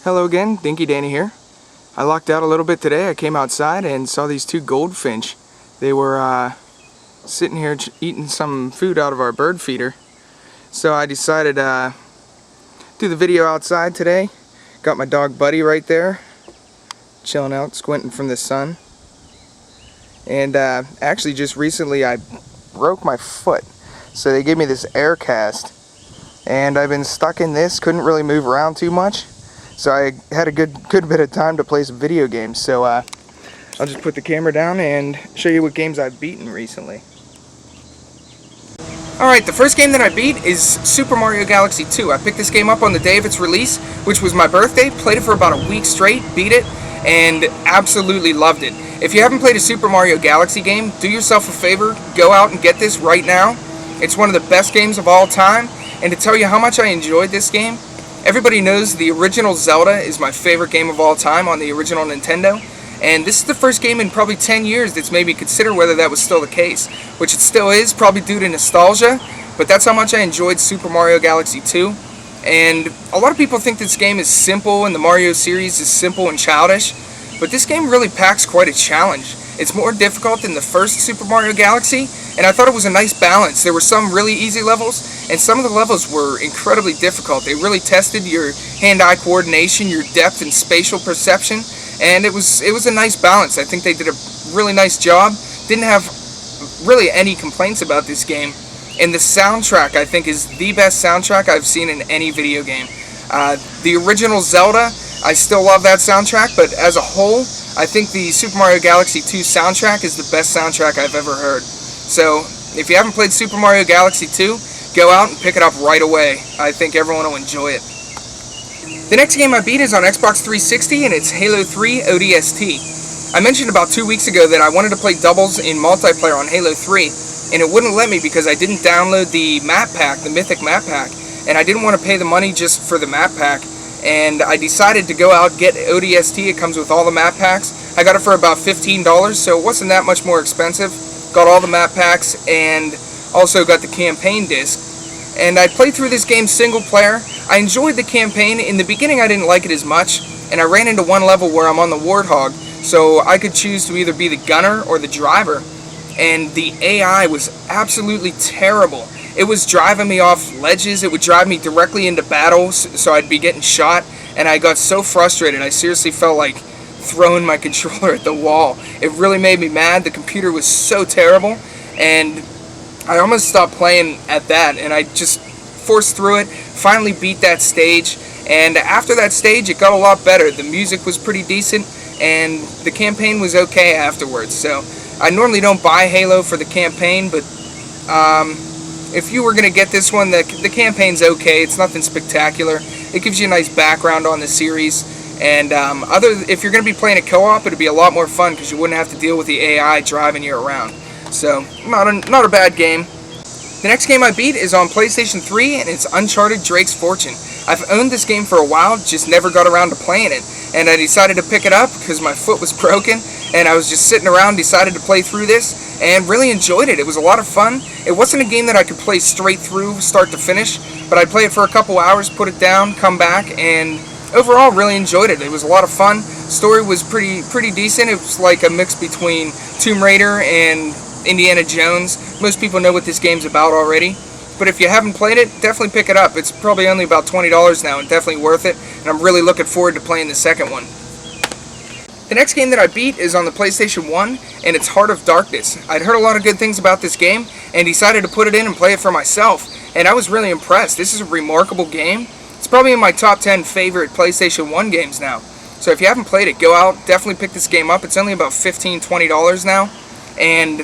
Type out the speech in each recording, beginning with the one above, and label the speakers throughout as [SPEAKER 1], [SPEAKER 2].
[SPEAKER 1] Hello again, Dinky Danny here. I lucked out a little bit today. I came outside and saw these two goldfinch. They were sitting here eating some food out of our bird feeder. So I decided to do the video outside today. Got my dog Buddy right there, chilling out, squinting from the sun. And actually just recently I broke my foot. So they gave me this air cast. And I've been stuck in this, couldn't really move around too much. So I had a good bit of time to play some video games. So I'll just put the camera down and show you what games I've beaten recently. Alright, the first game that I beat is Super Mario Galaxy 2. I picked this game up on the day of its release, which was my birthday, played it for about a week straight, beat it, and absolutely loved it. If you haven't played a Super Mario Galaxy game, do yourself a favor, go out and get this right now. It's one of the best games of all time, and to tell you how much I enjoyed this game, everybody knows the original Zelda is my favorite game of all time on the original Nintendo, and this is the first game in probably 10 years that's made me consider whether that was still the case, which it still is, probably due to nostalgia, but that's how much I enjoyed Super Mario Galaxy 2. And a lot of people think this game is simple and the Mario series is simple and childish, but this game really packs quite a challenge. It's more difficult than the first Super Mario Galaxy, and I thought it was a nice balance. There were some really easy levels, and some of the levels were incredibly difficult. They really tested your hand-eye coordination, your depth and spatial perception, and it was a nice balance. I think they did a really nice job. Didn't have really any complaints about this game. And the soundtrack, I think, is the best soundtrack I've seen in any video game. The original Zelda, I still love that soundtrack, but as a whole, I think the Super Mario Galaxy 2 soundtrack is the best soundtrack I've ever heard. So, if you haven't played Super Mario Galaxy 2, go out and pick it up right away. I think everyone will enjoy it. The next game I beat is on Xbox 360, and it's Halo 3 ODST. I mentioned about 2 weeks ago that I wanted to play doubles in multiplayer on Halo 3, and it wouldn't let me because I didn't download the map pack, the Mythic map pack, and I didn't want to pay the money just for the map pack. And I decided to go out and get ODST. It comes with all the map packs. I got it for about $15, so it wasn't that much more expensive. Got all the map packs and also got the campaign disc. And I played through this game single player. I enjoyed the campaign. In the beginning I didn't like it as much, and I ran into one level where I'm on the Warthog, so I could choose to either be the gunner or the driver. And the AI was absolutely terrible. It was driving me off ledges. It would drive me directly into battles, so I'd be getting shot, and I got so frustrated. I seriously felt like throwing my controller at the wall. It really made me mad. The computer was so terrible, and I almost stopped playing at that, and I just forced through it, finally beat that stage, and after that stage it got a lot better. The music was pretty decent, and the campaign was okay afterwards. So I normally don't buy Halo for the campaign, but if you were going to get this one, the campaign's okay. It's nothing spectacular. It gives you a nice background on the series. And if you're going to be playing a co-op, it'd be a lot more fun because you wouldn't have to deal with the AI driving you around. So, not a bad game. The next game I beat is on PlayStation 3, and it's Uncharted's Fortune. I've owned this game for a while, just never got around to playing it. And I decided to pick it up because my foot was broken, and I was just sitting around, decided to play through this, and really enjoyed it. It was a lot of fun. It wasn't a game that I could play straight through, start to finish, but I'd play it for a couple hours, put it down, come back, and overall really enjoyed it. It was a lot of fun. Story was pretty decent. It was like a mix between Tomb Raider and Indiana Jones. Most people know what this game's about already, but if you haven't played it, definitely pick it up. It's probably only about $20 now, and definitely worth it, and I'm really looking forward to playing the second one. The next game that I beat is on the PlayStation 1, and it's Heart of Darkness. I'd heard a lot of good things about this game, and decided to put it in and play it for myself, and I was really impressed. This is a remarkable game. It's probably in my top 10 favorite PlayStation 1 games now. So if you haven't played it, go out, definitely pick this game up. It's only about $15, $20 now, and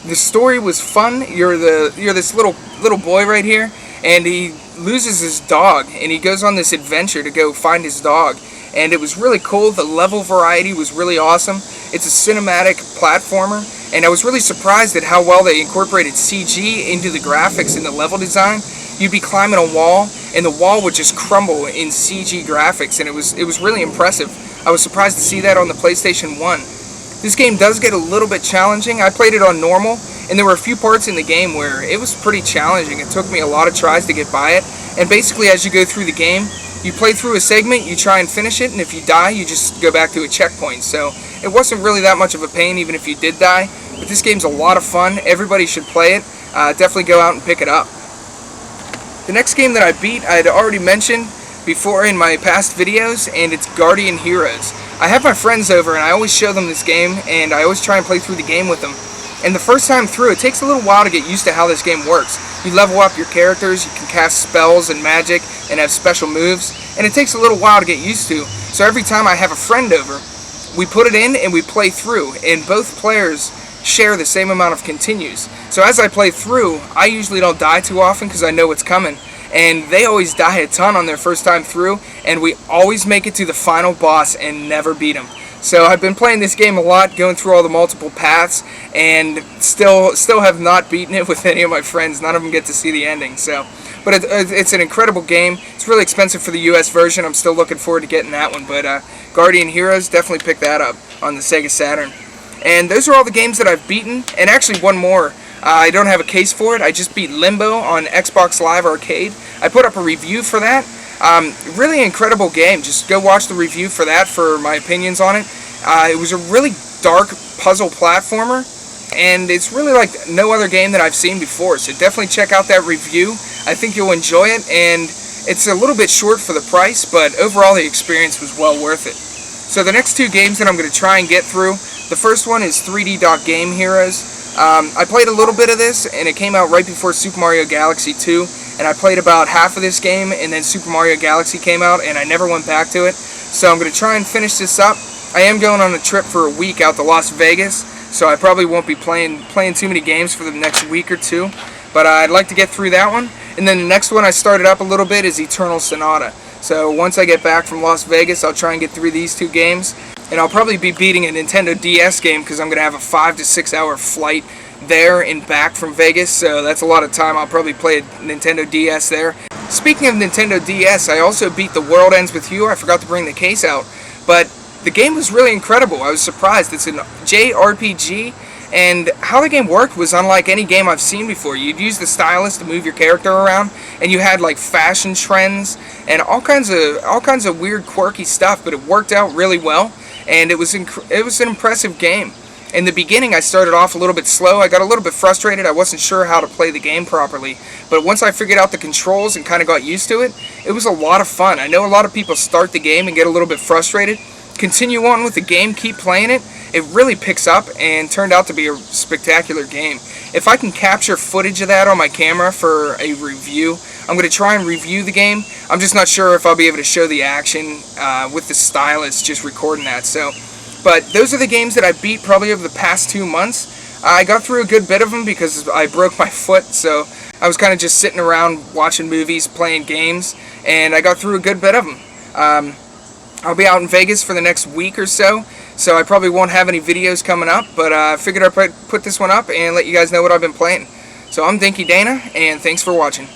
[SPEAKER 1] the story was fun. You're this little boy right here, and he loses his dog, and he goes on this adventure to go find his dog. And it was really cool. The level variety was really awesome. It's a cinematic platformer, and I was really surprised at how well they incorporated CG into the graphics and the level design. You'd be climbing a wall, and the wall would just crumble in CG graphics, and it was really impressive. I was surprised to see that on the PlayStation 1. This game does get a little bit challenging. I played it on normal, and there were a few parts in the game where it was pretty challenging. It took me a lot of tries to get by it, and basically as you go through the game, you play through a segment, you try and finish it, and if you die, you just go back to a checkpoint. So it wasn't really that much of a pain, even if you did die. But this game's a lot of fun. Everybody should play it. Definitely go out and pick it up. The next game that I beat, I had already mentioned before in my past videos, and it's Guardian Heroes. I have my friends over, and I always show them this game, and I always try and play through the game with them. And the first time through, it takes a little while to get used to how this game works. You level up your characters, you can cast spells and magic, and have special moves, and it takes a little while to get used to. So every time I have a friend over, we put it in and we play through, and both players share the same amount of continues. So as I play through, I usually don't die too often because I know what's coming, and they always die a ton on their first time through, and we always make it to the final boss and never beat him. So I've been playing this game a lot, going through all the multiple paths, and still have not beaten it with any of my friends. None of them get to see the ending. So, but it's an incredible game. It's really expensive for the US version. I'm still looking forward to getting that one. But Guardian Heroes, definitely pick that up on the Sega Saturn. And those are all the games that I've beaten. And actually one more. I don't have a case for it. I just beat Limbo on Xbox Live Arcade. I put up a review for that. Really incredible game. Just go watch the review for that for my opinions on it. It was a really dark puzzle platformer, and it's really like no other game that I've seen before, so definitely check out that review. I think you'll enjoy it, and it's a little bit short for the price, but overall the experience was well worth it. So the next two games that I'm going to try and get through, the first one is 3D Game Heroes. I played a little bit of this, and it came out right before Super Mario Galaxy 2, and I played about half of this game, and then Super Mario Galaxy came out, and I never went back to it. So I'm going to try and finish this up. I am going on a trip for a week out to Las Vegas, so I probably won't be playing too many games for the next week or two, but I'd like to get through that one. And then the next one I started up a little bit is Eternal Sonata. So once I get back from Las Vegas, I'll try and get through these two games, and I'll probably be beating a Nintendo DS game because I'm going to have a 5 to 6 hour flight there and back from Vegas, so that's a lot of time. I'll probably play a Nintendo DS there. Speaking of Nintendo DS, I also beat The World Ends With You. I forgot to bring the case out, but the game was really incredible. I was surprised. It's an JRPG, and how the game worked was unlike any game I've seen before. You'd use the stylus to move your character around, and you had like fashion trends and all kinds of weird, quirky stuff. But it worked out really well, and it was an impressive game. In the beginning, I started off a little bit slow. I got a little bit frustrated. I wasn't sure how to play the game properly. But once I figured out the controls and kind of got used to it, it was a lot of fun. I know a lot of people start the game and get a little bit frustrated. Continue on with the game, keep playing it. It really picks up and turned out to be a spectacular game. If I can capture footage of that on my camera for a review, I'm going to try and review the game. I'm just not sure if I'll be able to show the action with the stylus just recording that. So, but those are the games that I beat probably over the past 2 months. I got through a good bit of them because I broke my foot, so I was kind of just sitting around watching movies, playing games, and I got through a good bit of them. I'll be out in Vegas for the next week or so I probably won't have any videos coming up, but I figured I'd put this one up and let you guys know what I've been playing. So I'm Dinky Dana, and thanks for watching.